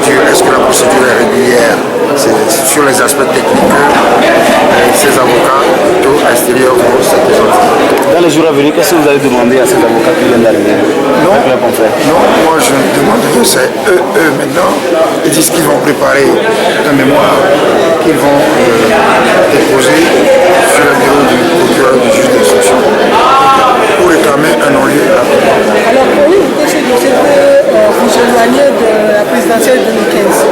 procédure, est-ce que la procédure est régulière? C'est sur les aspects techniques, ces avocats plutôt extérieurs vont s'interroger. Dans les jours à venir, qu'est-ce que vous allez demander à ces avocats qui viennent d'arriver? Non, moi je demande que c'est eux maintenant. Ils disent qu'ils vont préparer un mémoire qu'ils vont déposer sur le bureau du procureur du juge d'instruction pour réclamer un non-lieu. Alors pour vous, qu'est-ce que vous éloignez de la présidentielle 2015?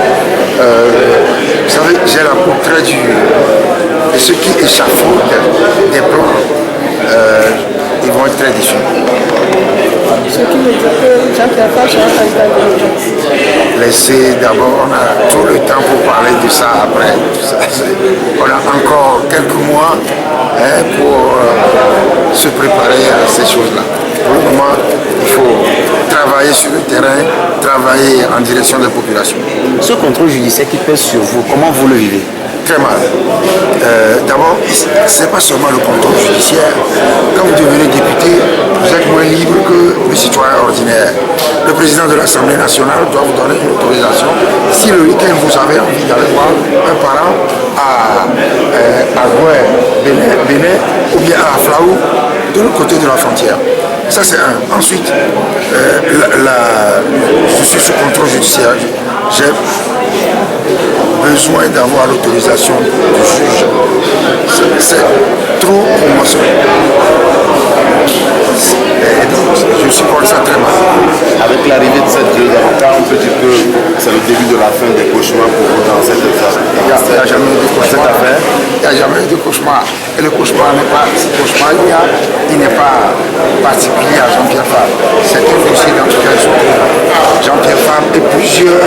Vous savez, j'ai la peau très dure. Et ceux qui échafaudent des plans, ils vont être très déçus. Ce qui veut dire que Jean-Pierre Fall sera candidat en 2015. Laissez d'abord, on a tout le temps pour parler de ça après. Tout ça, on a encore quelques mois pour se préparer à ces choses-là. Pour le moment, il faut travailler sur le terrain, travailler en direction des populations. Ce contrôle judiciaire qui pèse sur vous, comment vous le vivez? Très mal. D'abord, ce n'est pas seulement le contrôle judiciaire. Quand vous devenez député, vous êtes moins libre que le citoyen ordinaire. Le président de l'Assemblée nationale doit vous donner une autorisation. Si le week-end vous avez envie d'aller voir un parent à Gouin, Bénin, ou bien à Flaou, de l'autre côté de la frontière. Ça c'est un. Ensuite, je suis sous contrôle judiciaire. J'ai besoin d'avoir l'autorisation du juge. C'est trop pour moi seul. Et donc, je supporte ça très mal. Avec l'arrivée de cette grille d'avocats, on peut dire que c'est le début de la fin des cauchemars pour vous dans cette affaire. Il n'y a jamais eu de cauchemar. Il n'y a jamais eu de cauchemar. Et le cauchemar n'est pas, il n'est pas particulier à Jean-Pierre Fall. C'est un dossier dans lequel Jean-Pierre Fall et plusieurs